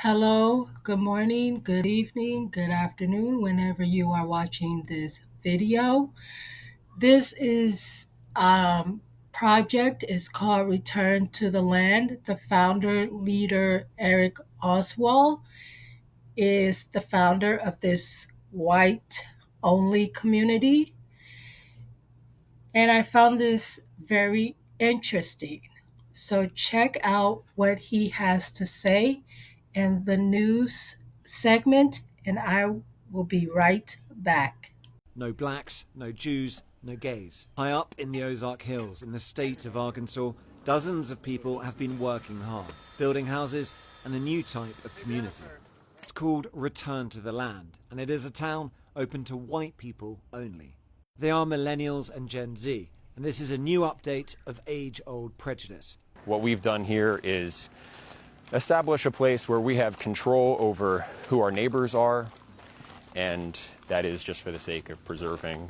Hello, good morning, good evening, good afternoon, whenever you are watching this video. This is project is called Return to the Land. The founder leader Eric Oswald is the founder of this white only community, and I found this very interesting. So check out what he has to say in the news segment, and I will be right back. No blacks, no Jews, no gays. High up in the Ozark Hills in the state of Arkansas, dozens of people have been working hard, building houses and a new type of community. It's called Return to the Land, and it is a town open to white people only. They are millennials and Gen Z, and this is a new update of age-old prejudice. What we've done here is establish a place where we have control over who our neighbors are, and that is just for the sake of preserving,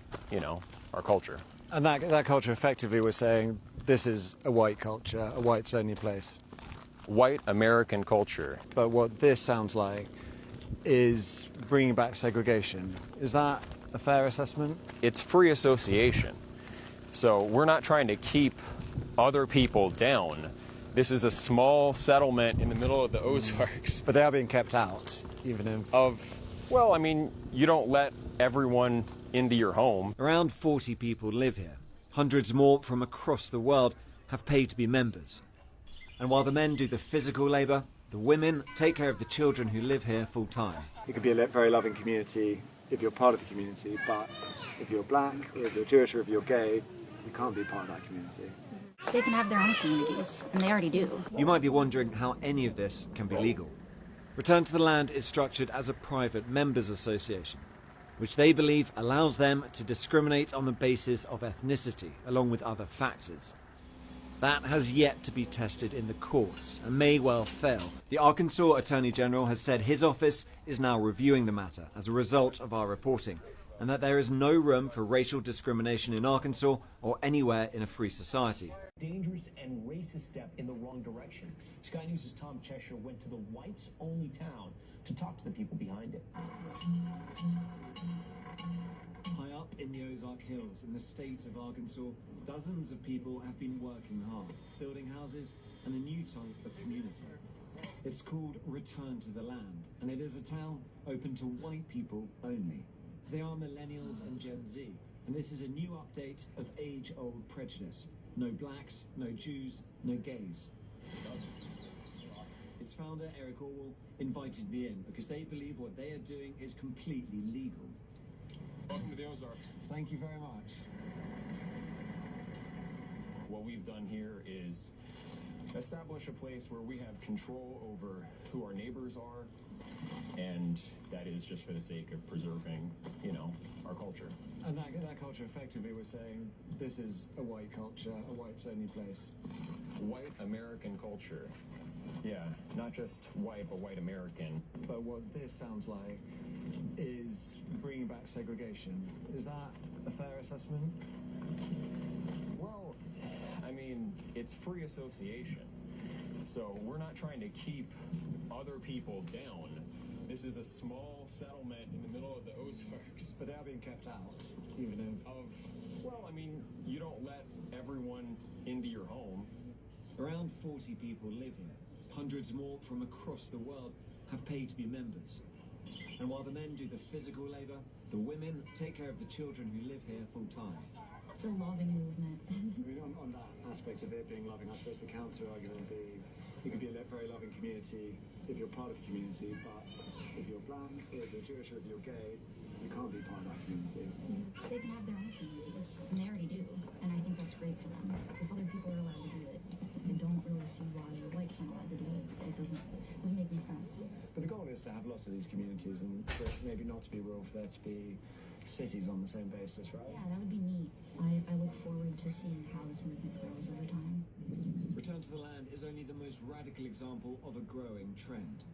our culture. And that culture effectively was saying this is a white culture, a whites only place. White American culture. But what this sounds like is bringing back segregation. Is that a fair assessment? It's free association. So we're not trying to keep other people down. This is a small settlement in the middle of the Ozarks. But they are being kept out, even if... You don't let everyone into your home. Around 40 people live here. Hundreds more from across the world have paid to be members. And while the men do the physical labour, the women take care of the children who live here full time. It could be a very loving community if you're part of the community, but if you're black, or if you're Jewish, or if you're gay, you can't be part of that community. They can have their own communities, and they already do. You might be wondering how any of this can be legal. Return to the Land is structured as a private members association, which they believe allows them to discriminate on the basis of ethnicity, along with other factors. That has yet to be tested in the courts and may well fail. The Arkansas Attorney General has said his office is now reviewing the matter as a result of our reporting, and that there is no room for racial discrimination in Arkansas or anywhere in a free society. Dangerous and racist step in the wrong direction. Sky News' Tom Cheshire went to the whites-only town to talk to the people behind it. High up in the Ozark Hills in the state of Arkansas, dozens of people have been working hard, building houses and a new type of community. It's called Return to the Land, and it is a town open to white people only. They are millennials and Gen Z, and this is a new update of age-old prejudice. No blacks, no Jews, no gays. Its founder, Eric Orwell, invited me in because they believe what they are doing is completely legal. Welcome to the Ozarks. Thank you very much. What we've done here is establish a place where we have control over who our neighbors are, and that is just for the sake of preserving, our culture. And that culture effectively was saying this is a white culture, a whites only place. White American culture. Yeah, not just white, but white American. But what this sounds like is bringing back segregation. Is that a fair assessment? Well, it's free association. So we're not trying to keep other people down. This is a small settlement in the middle of the Ozarks. But they are being kept out, even if... You don't let everyone into your home. Around 40 people live here. Hundreds more from across the world have paid to be members. And while the men do the physical labour, the women take care of the children who live here full time. It's a loving movement. On that aspect of it being loving, I suppose the counter argument would be it could be a very loving community if you're part of the community, but if you're black, if you're Jewish, or if you're gay, you can't be part of that community. They can have their own communities, and they already do. And I think that's great for them. If other people are allowed to do it, I don't really see why the whites aren't allowed to do it. It doesn't make any sense. But the goal is to have lots of these communities and for it maybe not to be rural, for there to be cities on the same basis, right? Yeah, that would be neat. I look forward to seeing how this movement grows over time. Return to the Land is only the most radical example of a growing trend.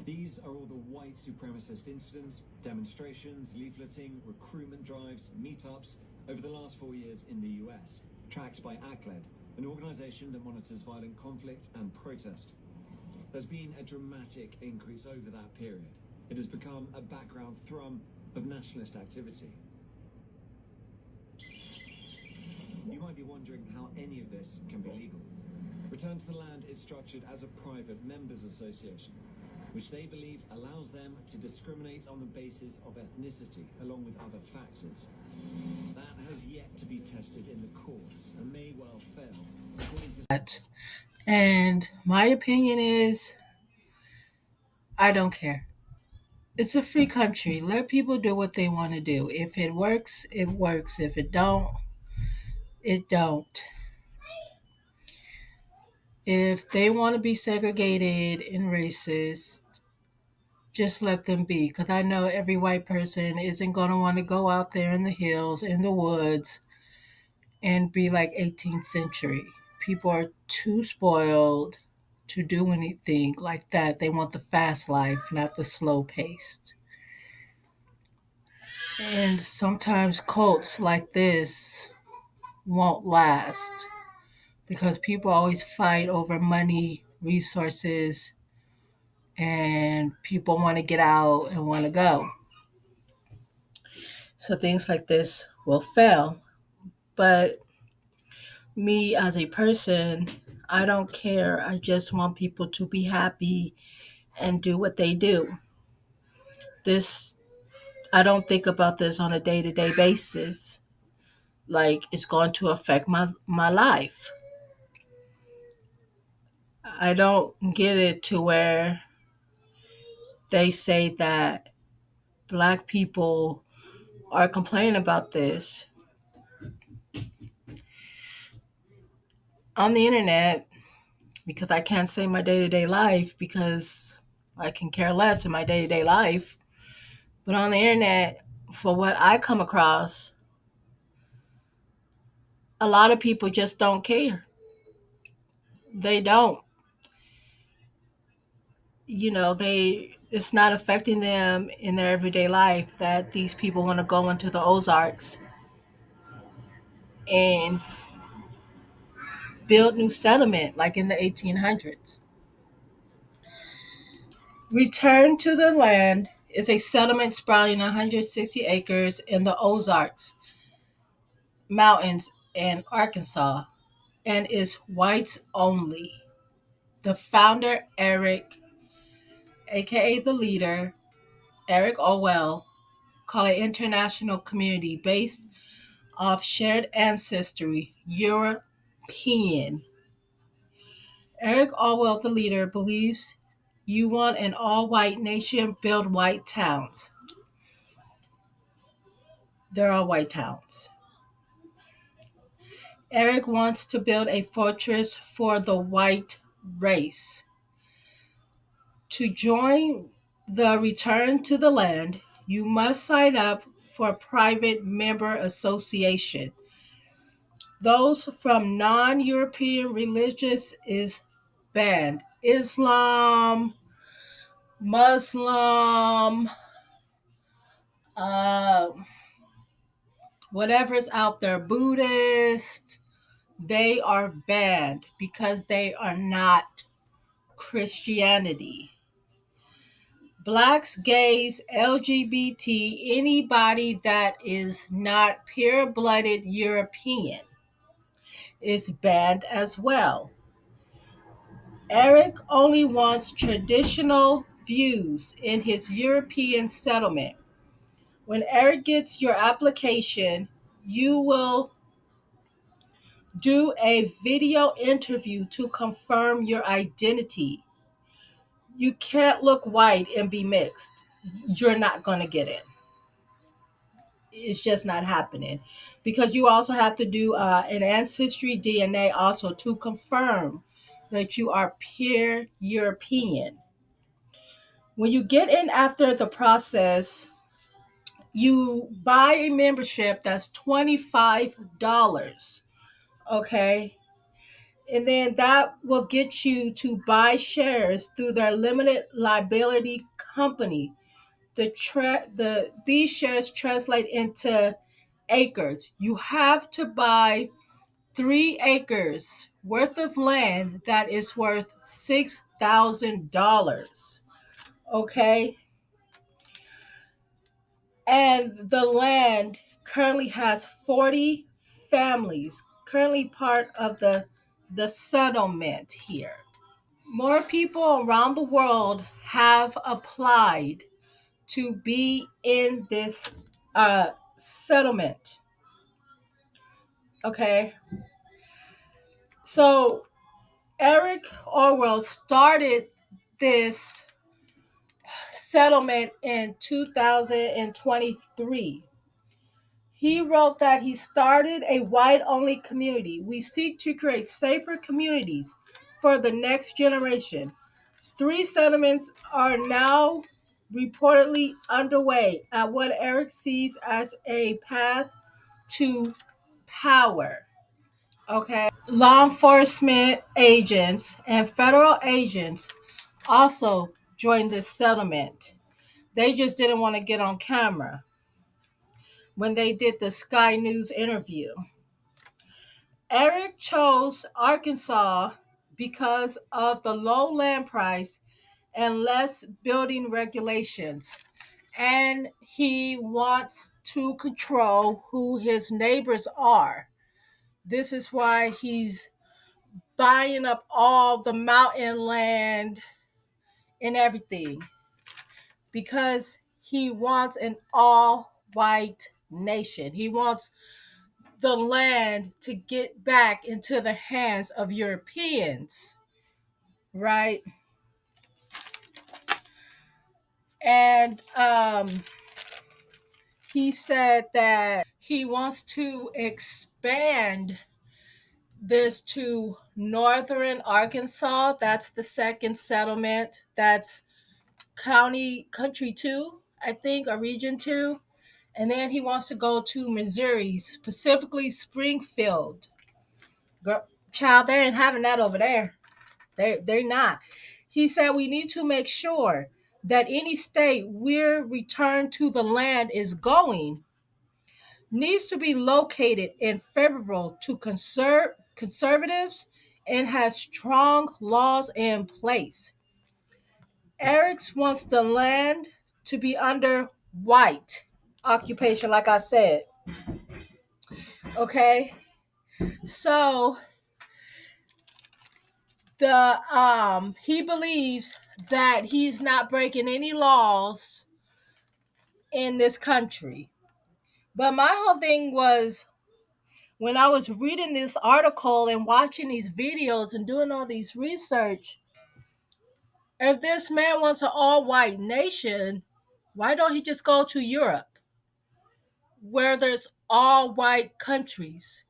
These are all the white supremacist incidents, demonstrations, leafleting, recruitment drives, meetups over the last 4 years in the US, tracked by ACLED, an organization that monitors violent conflict and protest. There's been a dramatic increase over that period. It has become a background thrum of nationalist activity. You might be wondering how any of this can be legal. Return to the Land is structured as a private members association, which they believe allows them to discriminate on the basis of ethnicity, along with other factors. That has yet to be tested in the courts and may well fail, according to that. And my opinion is, I don't care. It's a free country. Let people do what they want to do. If it works, it works. If it don't, it don't. If they want to be segregated and racist, just let them be. Because I know every white person isn't going to want to go out there in the hills, in the woods, and be like 18th century. People are too spoiled to do anything like that. They want the fast life, not the slow paced. And sometimes cults like this won't last because people always fight over money, resources, and people want to get out and want to go. So things like this will fail. But me as a person, I don't care. I just want people to be happy and do what they do. This I don't think about this on a day-to-day basis. Like it's going to affect my life. I don't get it to where they say that black people are complaining about this on the internet because I can't say my day to day life because I can care less in my day to day life. But on the internet, for what I come across, a lot of people just don't care. They don't. It's not affecting them in their everyday life that these people want to go into the Ozarks and build new settlement like in the 1800s. Return to the Land is a settlement sprawling 160 acres in the Ozarks Mountains in Arkansas and is whites only. The founder, Eric, aka the leader, Eric Orwell, call it international community based off shared ancestry, European. Eric Orwell, the leader, believes you want an all white nation, build white towns. They're all white towns. Eric wants to build a fortress for the white race. To join the Return to the Land, you must sign up for a private member association. Those from non-European religions is banned. Islam, Muslim, uh, whatever's out there, Buddhist, they are banned because they are not Christianity. Blacks, gays, LGBT, anybody that is not pure blooded European is banned as well. Eric only wants traditional views in his European settlement. When Eric gets your application, you will do a video interview to confirm your identity. You can't look white and be mixed. You're not going to get in. It's just not happening because you also have to do an ancestry DNA also to confirm that you are pure European. When you get in after the process, you buy a membership that's $25. Okay. And then that will get you to buy shares through their limited liability company. These shares translate into acres. You have to buy 3 acres worth of land that is worth $6,000. Okay. And the land currently has 40 families, currently part of the settlement here. More people around the world have applied to be in this settlement. Okay. So Eric Orwell started this settlement in 2023. He wrote that he started a white only community. We seek to create safer communities for the next generation. 3 settlements are now reportedly underway at what Eric sees as a path to power. Okay. Law enforcement agents and federal agents also joined this settlement. They just didn't want to get on camera when they did the Sky News interview. Eric chose Arkansas because of the low land price and less building regulations. And he wants to control who his neighbors are. This is why he's buying up all the mountain land and everything, because he wants an all white nation. He wants the land to get back into the hands of Europeans, right? And he said that he wants to expand this to northern Arkansas. That's the second county 2, I think, or region 2. And then he wants to go to Missouri, specifically Springfield. Girl, child, they ain't having that over there. They're not. He said we need to make sure that any state where return to the land is going needs to be located and favorable to conservatives and has strong laws in place. Eric wants the land to be under white occupation, like I said. Okay. So the he believes that he's not breaking any laws in this country. But my whole thing was, when I was reading this article and watching these videos and doing all these research, if this man wants an all white nation, why don't he just go to Europe where there's all white countries?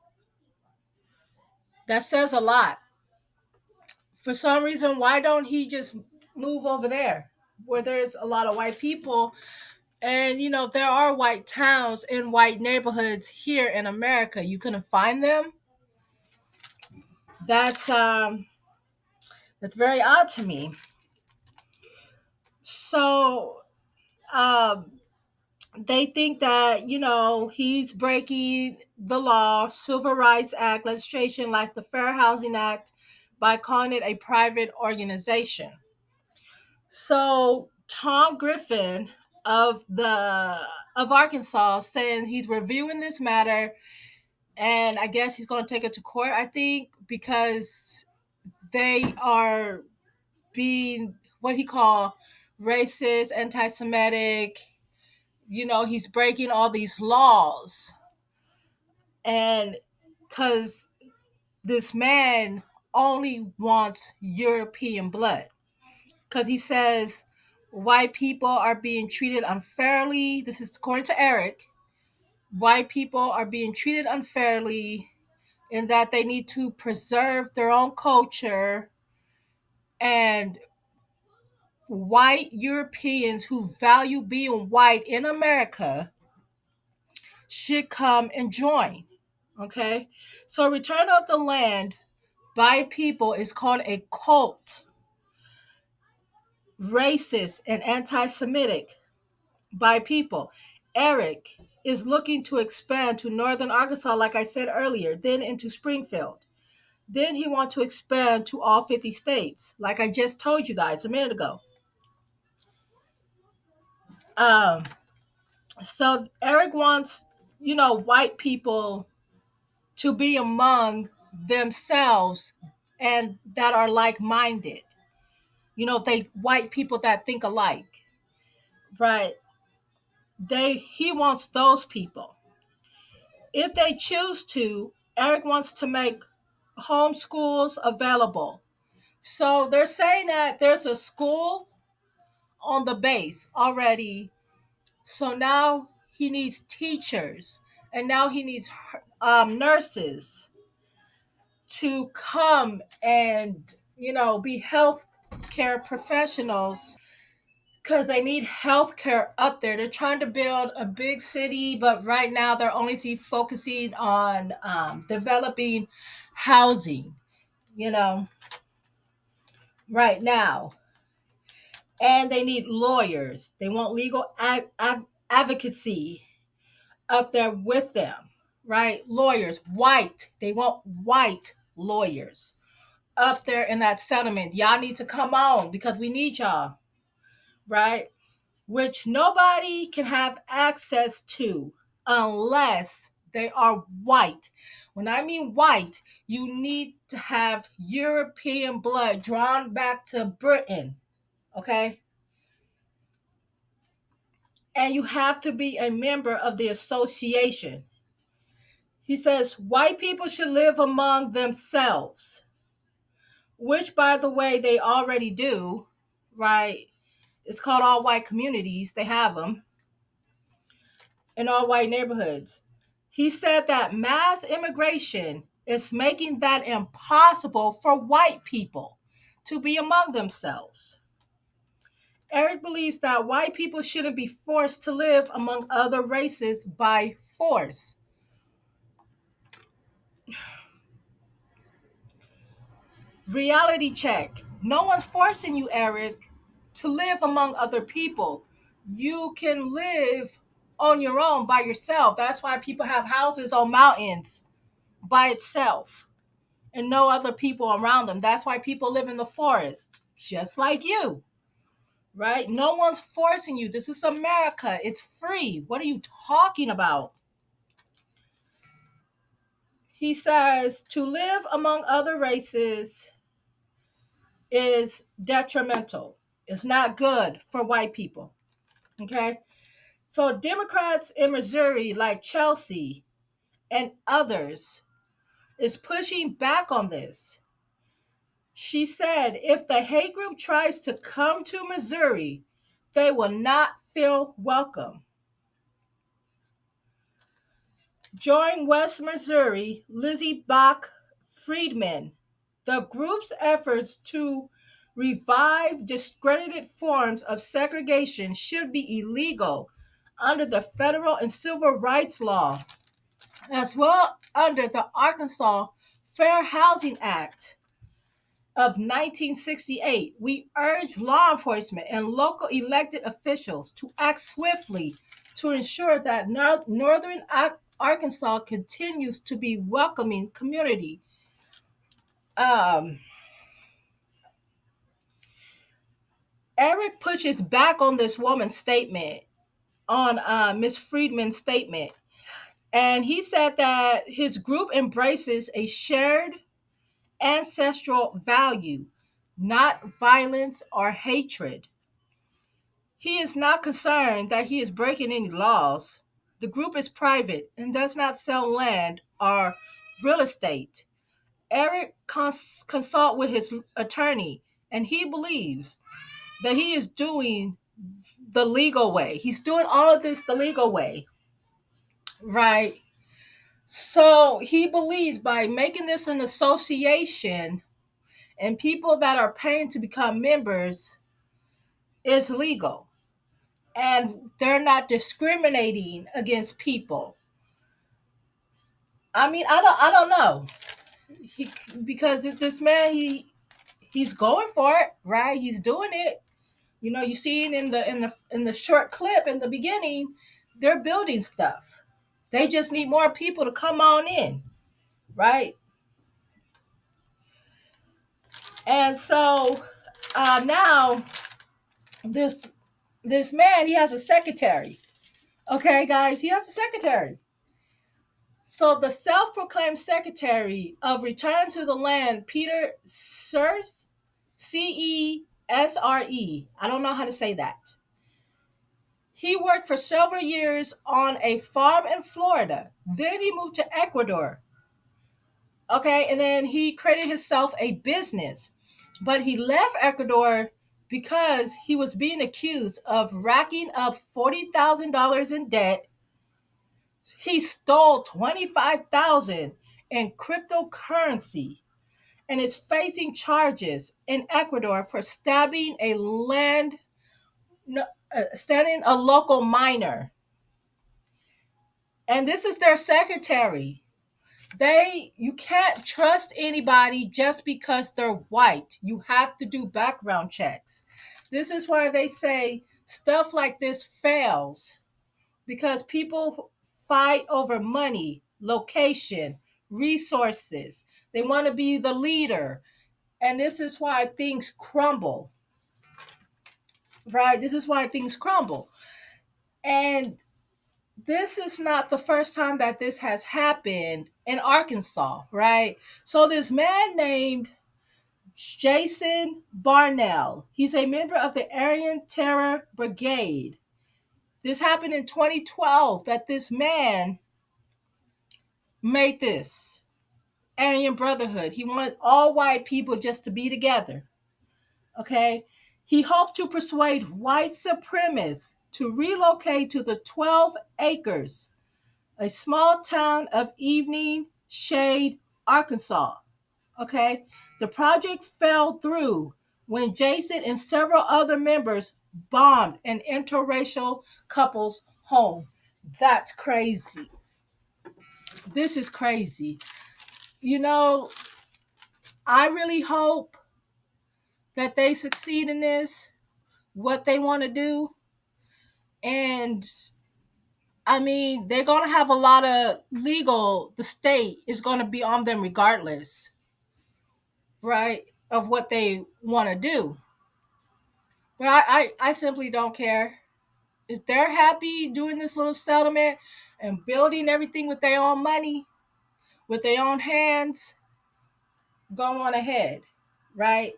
That says a lot. For some reason, why don't he just move over there where there's a lot of white people? And there are white towns and white neighborhoods here in America. You couldn't find them. That's very odd to me. So um, they think that he's breaking the law, Civil Rights Act legislation like the Fair Housing Act, by calling it a private organization. So Tom Griffin of Arkansas saying he's reviewing this matter, and I guess he's going to take it to court, I think, because they are being what he call racist, anti-Semitic. He's breaking all these laws, and because this man only wants European blood, because he says white people are being treated unfairly. This is according to Eric. White people are being treated unfairly in that they need to preserve their own culture, and white Europeans who value being white in America should come and join. Okay? So return of the land by people is called a cult, racist and anti-Semitic by people. Eric is looking to expand to northern Arkansas, like I said earlier, then into Springfield. Then he wants to expand to all 50 states, like I just told you guys a minute ago. Um, so Eric wants, white people to be among themselves and that are like-minded. They white people that think alike, right? He wants those people. If they choose to, Eric wants to make homeschools available. So they're saying that there's a school on the base already. So now he needs teachers, and now he needs nurses to come and be health care professionals because they need health care up there. They're trying to build a big city, but right now they're only focusing on developing housing, you know, right now. And they need lawyers. They want legal advocacy up there with them, right? Lawyers, white. They want white lawyers up there in that settlement. Y'all need to come on because we need y'all, right? Which nobody can have access to unless they are white. When I mean white, you need to have European blood drawn back to Britain, okay? And you have to be a member of the association. He says white people should live among themselves, which, by the way, they already do, right? It's called all white communities. They have them in all white neighborhoods. He said that mass immigration is making that impossible for white people to be among themselves. Eric believes that white people shouldn't be forced to live among other races by force. Reality check. No one's forcing you, Eric, to live among other people. You can live on your own by yourself. That's why people have houses on mountains by itself and no other people around them. That's why people live in the forest, just like you, right? No one's forcing you. This is America. It's free. What are you talking about? He says to live among other races is detrimental. It's not good for white people. Okay. So Democrats in Missouri, like Chelsea and others, is pushing back on this. She said if the hate group tries to come to Missouri, they will not feel welcome. Join West Missouri, Lizzie Bach Friedman. The group's efforts to revive discredited forms of segregation should be illegal under the federal and civil rights law, as well under the Arkansas Fair Housing Act of 1968. We urge law enforcement and local elected officials to act swiftly to ensure that northern Arkansas continues to be welcoming community. Um, Eric pushes back on this woman's statement, on Miss Friedman's statement, and he said that his group embraces a shared ancestral value, not violence or hatred. He is not concerned that he is breaking any laws. The group is private and does not sell land or real estate. Eric consult with his attorney, and he believes that he is doing the legal way. He's doing all of this the legal way, right? So he believes by making this an association and people that are paying to become members is legal. And they're not discriminating against people. I mean, I don't know. Because this man, he's going for it, right? He's doing it. You see it in the short clip in the beginning They're building stuff. They just need more people to come on in, right? And so now this this man, he has a secretary. Okay, guys, he has a secretary. So the self-proclaimed secretary of Return to the Land, Peter Cesre, Cesre, I don't know how to say that. He worked for several years on a farm in Florida. Then he moved to Ecuador. Okay, and then he created himself a business. But he left Ecuador because he was being accused of racking up $40,000 in debt. He stole 25,000 in cryptocurrency and is facing charges in Ecuador for stabbing a local miner. And this is their secretary. You can't trust anybody just because they're white. You have to do background checks. This is why they say stuff like this fails, because people fight over money, location, resources. They want to be the leader. And this is why things crumble. Right? This is why things crumble. And this is not the first time that this has happened in Arkansas, right? So this man named Jason Barnell, he's a member of the Aryan Terror Brigade. This happened in 2012 that this man made this Aryan Brotherhood. He wanted all white people just to be together. Okay? He hoped to persuade white supremacists to relocate to the 12 acres, a small town of Evening Shade, Arkansas. Okay? The project fell through when Jason and several other members bombed an interracial couple's home. That's crazy. This is crazy. You know, I really hope that they succeed in this, what they want to do. And I mean, they're going to have a lot of the state is going to be on them regardless, right, of what they want to do. But I simply don't care. If they're happy doing this little settlement and building everything with their own money, with their own hands, go on ahead, right?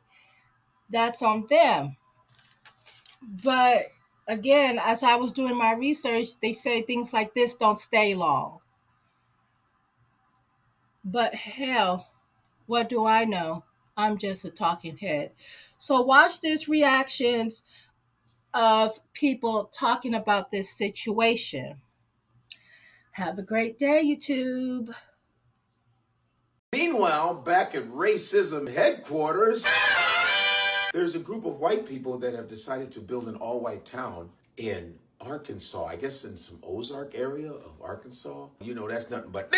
That's on them. But again, as I was doing my research, they say things like this don't stay long. But hell, what do I know? I'm just a talking head. So watch these reactions of people talking about this situation. Have a great day, YouTube. Meanwhile, back at racism headquarters, there's a group of white people that have decided to build an all-white town in Arkansas. I guess in some Ozark area of Arkansas. You know, that's nothing but...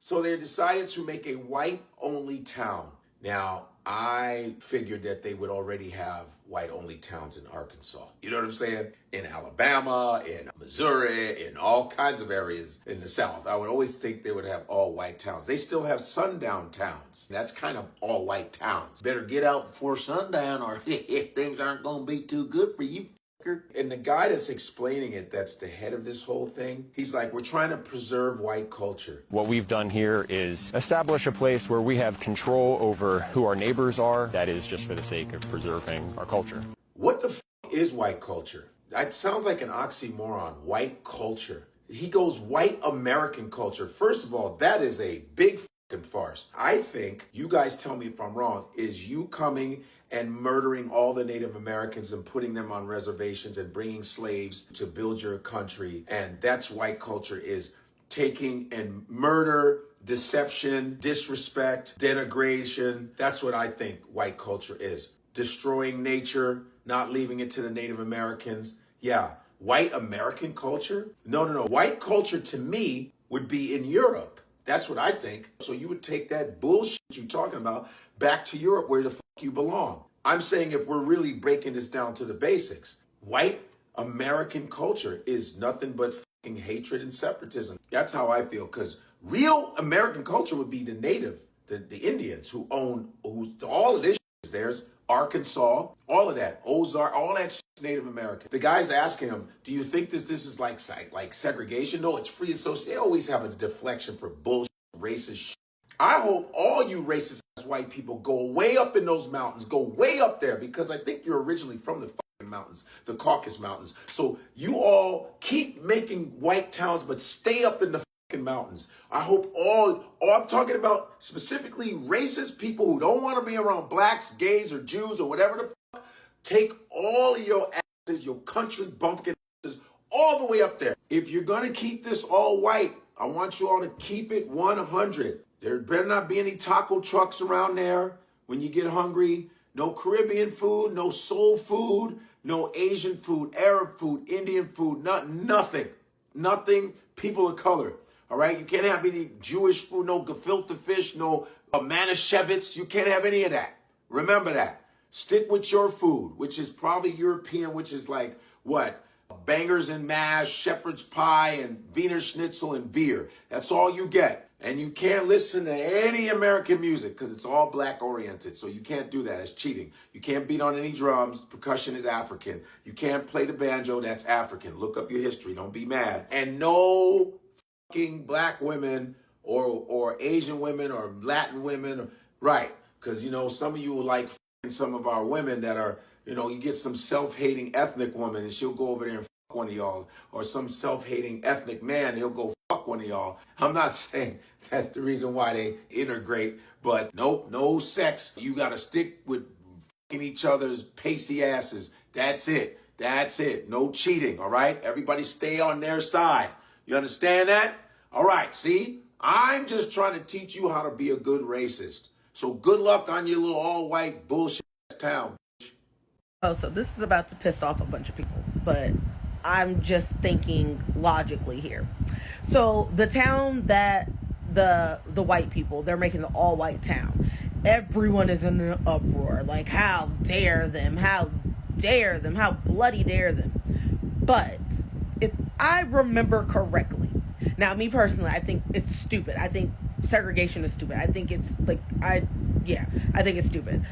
So they decided to make a white-only town. Now, I figured that they would already have white-only towns in Arkansas. You know what I'm saying? In Alabama, in Missouri, in all kinds of areas in the South. I would always think they would have all-white towns. They still have sundown towns. That's kind of all-white towns. Better get out before sundown or things aren't going to be too good for you. And the guy that's explaining it, that's the head of this whole thing, he's like, we're trying to preserve white culture. What we've done here is establish a place where we have control over who our neighbors are. That is just for the sake of preserving our culture. What the f is white culture? That sounds like an oxymoron, white culture. He goes white American culture. First of all, that is a big fucking farce. I think, you guys tell me if I'm wrong, is you coming and murdering all the Native Americans and putting them on reservations and bringing slaves to build your country. And that's white culture, is taking and murder, deception, disrespect, denigration. That's what I think white culture is. Destroying nature, not leaving it to the Native Americans. Yeah, white American culture? No. White culture to me would be in Europe. That's what I think. So you would take that bullshit you're talking about back to Europe where the fuck you belong. I'm saying if we're really breaking this down to the basics, White American culture is nothing but fucking hatred and separatism. That's how I feel, because real American culture would be the native, the Indians who own, who's all of this is theirs. Arkansas, all of that, Ozark, all that shit's Native American. The guy's asking him, do you think this is like segregation? No, it's free association. They always have a deflection for bullshit, racist shit. I hope all you racist white people go way up in those mountains, go way up there, because I think you're originally from the fucking mountains, the Caucasus Mountains. So you all keep making white towns, but stay up in the mountains. I hope all I'm talking about specifically racist people who don't want to be around blacks, gays, or Jews, or whatever the fuck, take all of your asses, your country bumpkin asses, all the way up there. If you're going to keep this all white, I want you all to keep it 100. There better not be any taco trucks around there when you get hungry. No Caribbean food, no soul food, no Asian food, Arab food, Indian food, nothing. Nothing people of color. All right, you can't have any Jewish food, no gefilte fish, no manischewitz. You can't have any of that. Remember that. Stick with your food, which is probably European, which is like what? Bangers and mash, shepherd's pie, and Wiener Schnitzel and beer. That's all you get. And you can't listen to any American music because it's all black oriented. So you can't do that. It's cheating. You can't beat on any drums. Percussion is African. You can't play the banjo. That's African. Look up your history. Don't be mad. And no black women or Asian women or Latin women, right? Because you know some of you will like some of our women that are, you know, you get some self-hating ethnic woman and she'll go over there and fuck one of y'all, or some self-hating ethnic man, he'll go fuck one of y'all. I'm not saying that's the reason why they integrate, but nope, no sex. You got to stick with fucking each other's pasty asses. That's it. That's it. No cheating. All right, everybody stay on their side. You understand that? All right, see? I'm just trying to teach you how to be a good racist. So good luck on your little all-white bullshit town. Oh, so this is about to piss off a bunch of people, but I'm just thinking logically here. So the town that the white people, they're making the all-white town. Everyone is in an uproar. Like, how dare them? How dare them? How bloody dare them? But if I remember correctly, now me personally, I think it's stupid. I think segregation is stupid. I think it's like, I think it's stupid.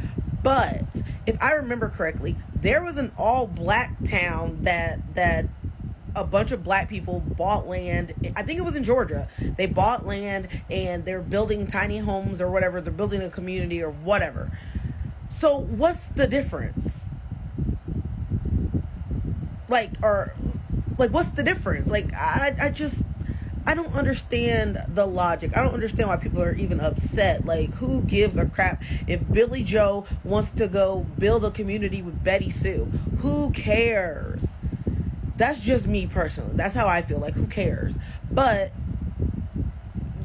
But if I remember correctly, there was an all-black town that a bunch of black people bought land. I think it was in Georgia. They bought land and they're building tiny homes or whatever. They're building a community or whatever. So what's the difference? What's the difference? Like, I don't understand the logic. I don't understand why people are even upset. Like, who gives a crap if Billy Joe wants to go build a community with Betty Sue? Who cares? That's just me personally. That's how I feel. Like, who cares? But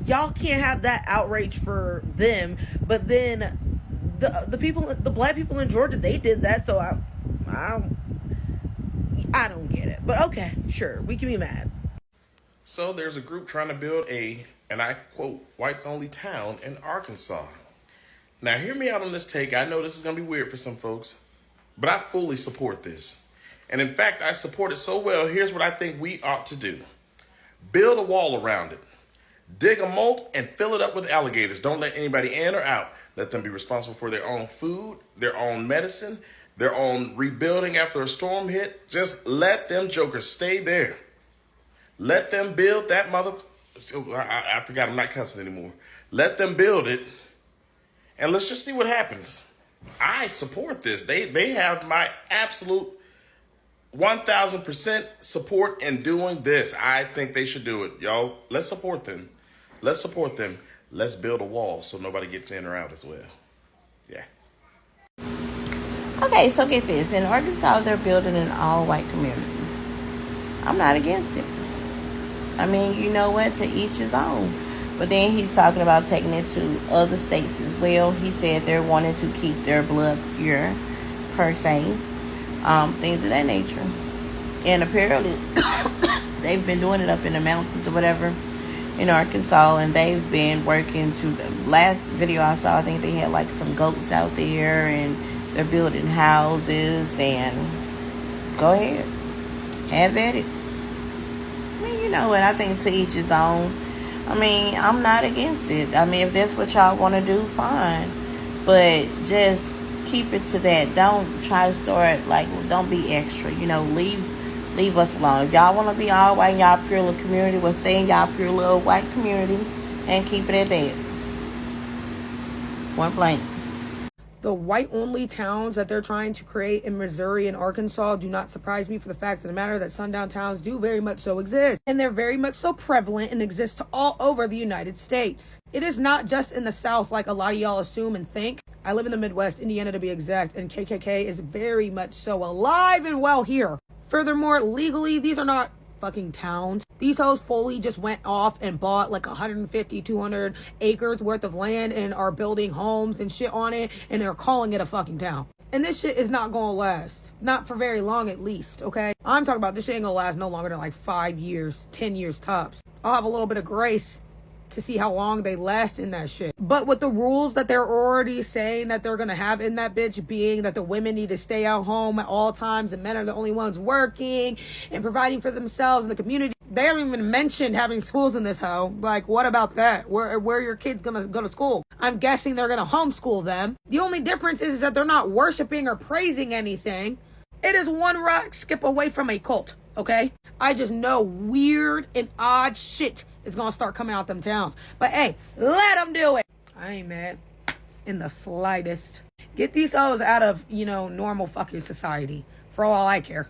y'all can't have that outrage for them. But then the people, the black people in Georgia, they did that. So I don't get it. But okay, sure, we can be mad. So there's a group trying to build a, and I quote, whites only town in Arkansas. Now hear me out on this take. I know this is going to be weird for some folks, but I fully support this. And in fact, I support it so well, here's what I think we ought to do. Build a wall around it. Dig a moat and fill it up with alligators. Don't let anybody in or out. Let them be responsible for their own food, their own medicine, their own rebuilding after a storm hit. Just let them jokers stay there. Let them build that I forgot, I'm not cussing anymore. Let them build it, and let's just see what happens. I support this. They have my absolute 1,000% support in doing this. I think they should do it, y'all. Let's support them. Let's support them. Let's build a wall so nobody gets in or out as well. Yeah. Okay, so get this. In Arkansas, they're building an all-white community. I'm not against it. I mean, you know what? To each his own. But then he's talking about taking it to other states as well. He said they're wanting to keep their blood pure, per se. Things of that nature. And apparently, they've been doing it up in the mountains or whatever in Arkansas. And they've been working to, the last video I saw, I think they had like some goats out there. And they're building houses. And Go ahead. Have at it. I mean, you know what? I think to each his own. I mean, I'm not against it. I mean, if that's what y'all want to do, fine. But just keep it to that. Don't try to start, like, don't be extra. You know, leave us alone. If y'all want to be all white in y'all pure little community, well, stay in y'all pure little white community and keep it at that. Point blank. The white-only towns that they're trying to create in Missouri and Arkansas do not surprise me for the fact of the matter that sundown towns do very much so exist. And they're very much so prevalent and exist all over the United States. It is not just in the South like a lot of y'all assume and think. I live in the Midwest, Indiana to be exact, and KKK is very much so alive and well here. Furthermore, legally, these are not fucking towns. These hoes fully just went off and bought like 150, 200 acres worth of land and are building homes and shit on it, and they're calling it a fucking town. And this shit is not gonna last. Not for very long at least, okay? I'm talking about this shit ain't gonna last no longer than like 5 years, 10 years tops. I'll have a little bit of grace to see how long they last in that shit. But with the rules that they're already saying that they're gonna have in that bitch, being that the women need to stay at home at all times and men are the only ones working and providing for themselves and the community. They haven't even mentioned having schools in this hoe. Like, what about that? Where are your kids gonna go to school? I'm guessing they're gonna homeschool them. The only difference is that they're not worshiping or praising anything. It is one rock skip away from a cult, okay? I just know weird and odd shit is gonna start coming out them towns. But hey, let them do it. I ain't mad in the slightest. Get these hoes out of, normal fucking society for all I care.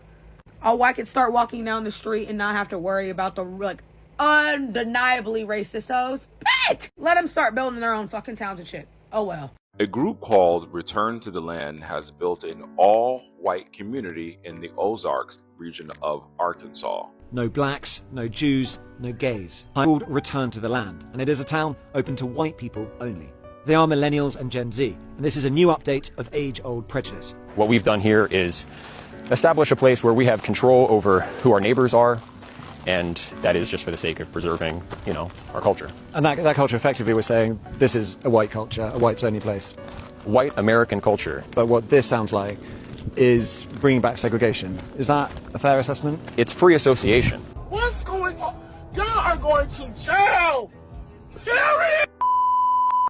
Oh, I could start walking down the street and not have to worry about the, undeniably racist hoes. Bet! Let them start building their own fucking towns and shit. Oh well. A group called Return to the Land has built an all-white community in the Ozarks region of Arkansas. No blacks, no Jews, no gays. It's called Return to the Land, and it is a town open to white people only. They are millennials and Gen Z, and this is a new update of age-old prejudice. What we've done here is establish a place where we have control over who our neighbors are, and that is just for the sake of preserving, our culture. And that culture, effectively, we're saying this is a white culture, a whites-only place. White American culture. But what this sounds like is bringing back segregation. Is that a fair assessment? It's free association. What's going on? Y'all are going to jail! Period!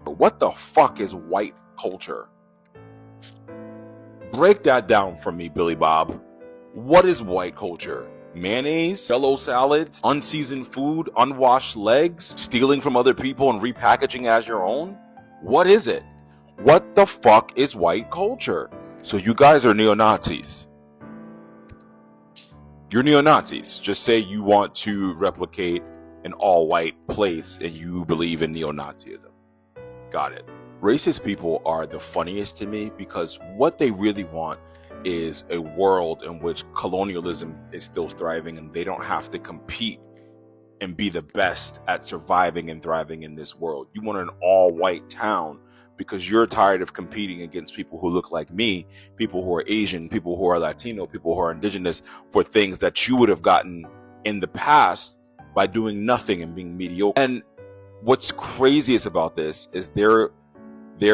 What the fuck is white culture? Break that down for me, Billy Bob. What is white culture? Mayonnaise, cello salads, unseasoned food, unwashed legs, stealing from other people and repackaging as your own? What is it? What the fuck is white culture? So you guys are neo-Nazis. You're neo-Nazis. Just say you want to replicate an all-white place and you believe in neo-Nazism. Got it. Racist people are the funniest to me because what they really want is a world in which colonialism is still thriving and they don't have to compete and be the best at surviving and thriving in this world. You want an all-white town because you're tired of competing against people who look like me, people who are Asian, people who are Latino, people who are indigenous for things that you would have gotten in the past by doing nothing and being mediocre. And what's craziest about this is they're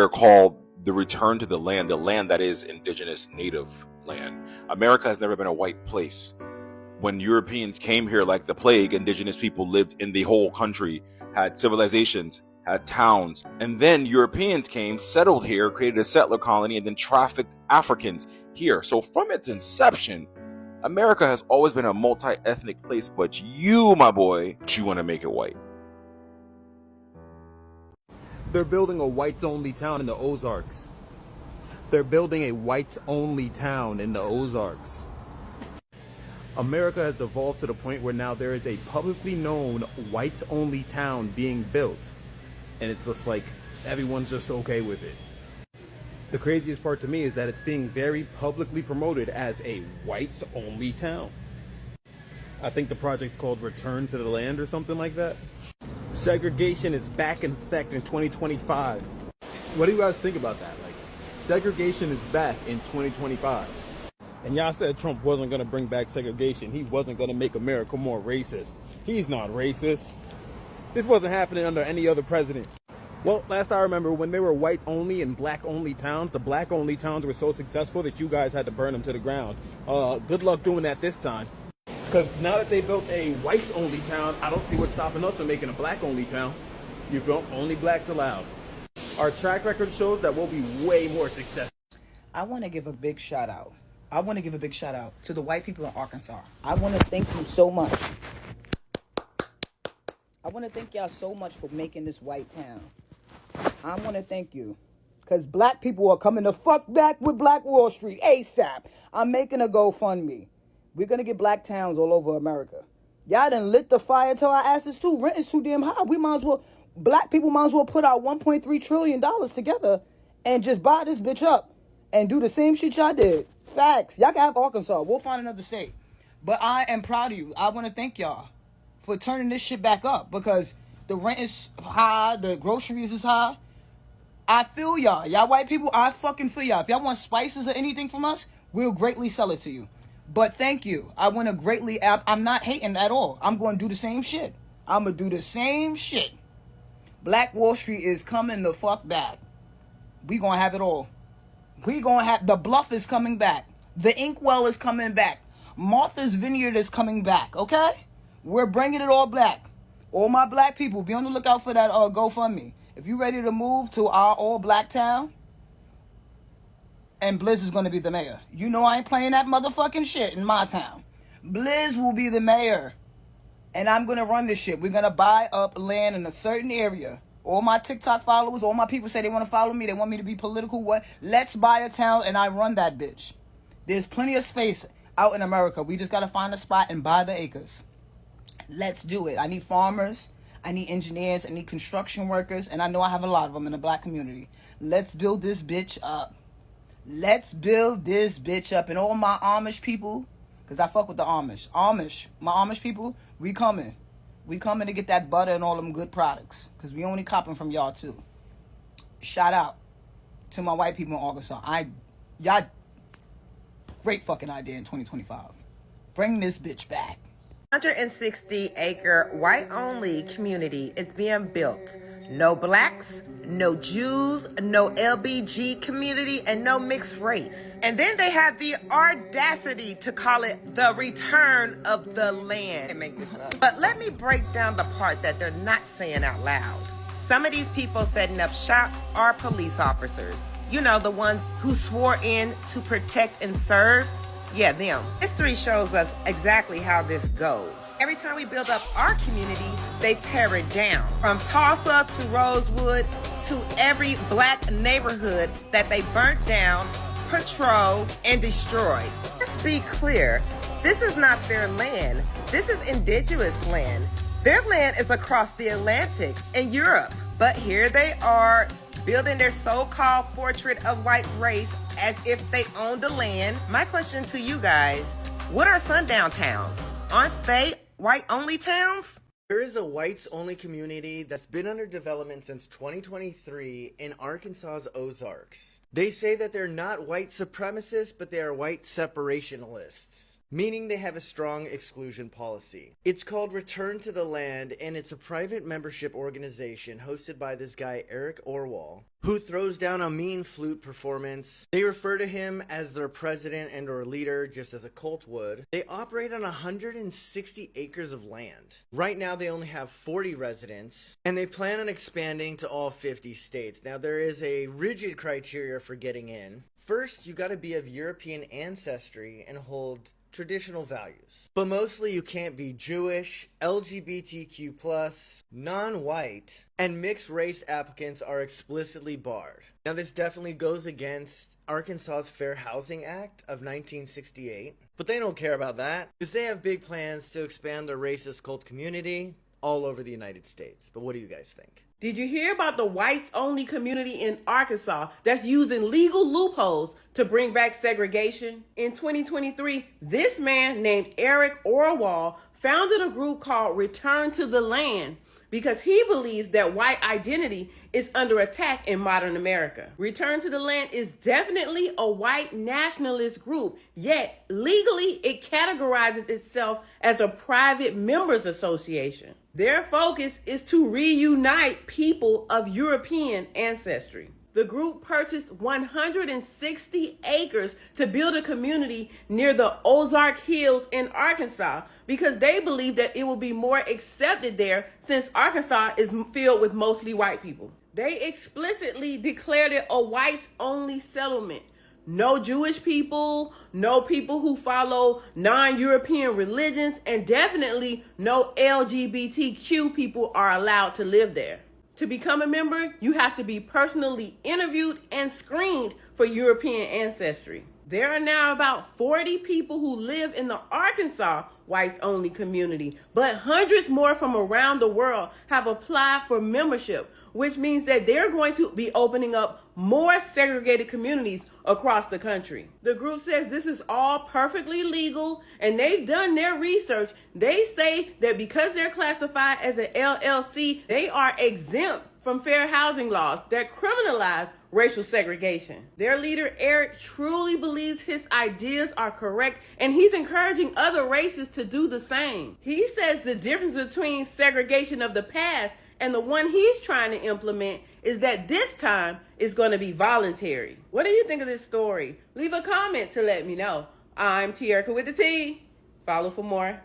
called the Return to the Land that is indigenous native land. America has never been a white place. When Europeans came here like the plague, indigenous people lived in the whole country, had civilizations, had towns, and then Europeans came, settled here, created a settler colony, and then trafficked Africans here. So from its inception, America has always been a multi-ethnic place, but you, my boy, you want to make it white. They're building a whites-only town in the Ozarks. They're building a whites-only town in the Ozarks. America has devolved to the point where now there is a publicly known whites-only town being built. And it's just like, everyone's just okay with it. The craziest part to me is that it's being very publicly promoted as a whites-only town. I think the project's called Return to the Land or something like that. Segregation is back in effect in 2025. What do you guys think about that? Like, segregation is back in 2025. And y'all said Trump wasn't going to bring back segregation. He wasn't going to make America more racist. He's not racist. This wasn't happening under any other president. Well, last I remember, when they were white-only and black-only towns, the black-only towns were so successful that you guys had to burn them to the ground. Good luck doing that this time. Because now that they built a whites-only town, I don't see what's stopping us from making a black-only town. You feel? Only blacks allowed. Our track record shows that we'll be way more successful. I want to give a big shout out. I want to give a big shout out to the white people in Arkansas. I want to thank you so much. I want to thank y'all so much for making this white town. I want to thank you. Because black people are coming the fuck back with Black Wall Street ASAP. I'm making a GoFundMe. We're going to get black towns all over America. Y'all done lit the fire to our asses too. Rent is too damn high. We might as well, black people might as well put our $1.3 trillion together and just buy this bitch up and do the same shit y'all did. Facts. Y'all can have Arkansas. We'll find another state. But I am proud of you. I want to thank y'all for turning this shit back up because the rent is high, the groceries is high. I feel y'all. Y'all white people, I fucking feel y'all. If y'all want spices or anything from us, we'll greatly sell it to you. But thank you. I want to greatly, I'm not hating at all. I'm going to do the same shit. I'm going to do the same shit. Black Wall Street is coming the fuck back. We going to have it all. We going to have, the Bluff is coming back. The Inkwell is coming back. Martha's Vineyard is coming back, okay? We're bringing it all back. All my black people, be on the lookout for that GoFundMe. If you ready to move to our all-black town, and Blizz is going to be the mayor. You know I ain't playing that motherfucking shit in my town. Blizz will be the mayor. And I'm going to run this shit. We're going to buy up land in a certain area. All my TikTok followers, all my people say they want to follow me. They want me to be political. What? Let's buy a town and I run that bitch. There's plenty of space out in America. We just got to find a spot and buy the acres. Let's do it. I need farmers. I need engineers. I need construction workers. And I know I have a lot of them in the black community. Let's build this bitch up. Let's build this bitch up. And all my Amish people, because I fuck with the Amish. My Amish people, we coming. We coming to get that butter and all them good products. Because we only copping from y'all too. Shout out to my white people in Arkansas. Y'all, great fucking idea in 2025. Bring this bitch back. 160-acre white-only community is being built. No blacks, no Jews, no LBG community, and no mixed race. And then they have the audacity to call it the return of the land. But let me break down the part that they're not saying out loud. Some of these people setting up shops are police officers. You know, the ones who swore in to protect and serve. Yeah, them. History shows us exactly how this goes. Every time we build up our community, they tear it down. From Tulsa to Rosewood to every black neighborhood that they burnt down, patrolled, and destroyed. Let's be clear, this is not their land. This is indigenous land. Their land is across the Atlantic in Europe. But here they are, building their so-called portrait of white race as if they own the land. My question to you guys, what are sundown towns? Aren't they white-only towns? There is a whites-only community that's been under development since 2023 in Arkansas's Ozarks. They say that they're not white supremacists, but they are white separationalists, meaning they have a strong exclusion policy. It's called Return to the Land, and it's a private membership organization hosted by this guy, Eric Orwell, who throws down a mean flute performance. They refer to him as their president and or leader, just as a cult would. They operate on 160 acres of land. Right now, they only have 40 residents, and they plan on expanding to all 50 states. Now, there is a rigid criteria for getting in. First, you gotta be of European ancestry and hold traditional values. But mostly you can't be Jewish, LGBTQ+, non-white, and mixed race applicants are explicitly barred. Now this definitely goes against Arkansas's Fair Housing Act of 1968, but they don't care about that because they have big plans to expand their racist cult community all over the United States. But what do you guys think? Did you hear about the whites-only community in Arkansas that's using legal loopholes to bring back segregation? In 2023, this man named Eric Orwell founded a group called Return to the Land because he believes that white identity is under attack in modern America. Return to the Land is definitely a white nationalist group, yet legally it categorizes itself as a private members association. Their focus is to reunite people of European ancestry. The group purchased 160 acres to build a community near the Ozark Hills in Arkansas because they believe that it will be more accepted there since Arkansas is filled with mostly white people. They explicitly declared it a whites-only settlement. No Jewish people, no people who follow non-European religions, and definitely no LGBTQ people are allowed to live there. To become a member, you have to be personally interviewed and screened for European ancestry. There are now about 40 people who live in the Arkansas whites-only community, but hundreds more from around the world have applied for membership, which means that they're going to be opening up more segregated communities across the country. The group says this is all perfectly legal, and they've done their research. They say that because they're classified as an LLC, they are exempt from fair housing laws that criminalize racial segregation. Their leader, Eric, truly believes his ideas are correct, and he's encouraging other races to do the same. He says the difference between segregation of the past and the one he's trying to implement is that this time it's going to be voluntary. What do you think of this story? Leave a comment to let me know. I'm Tierka with the T. Follow for more.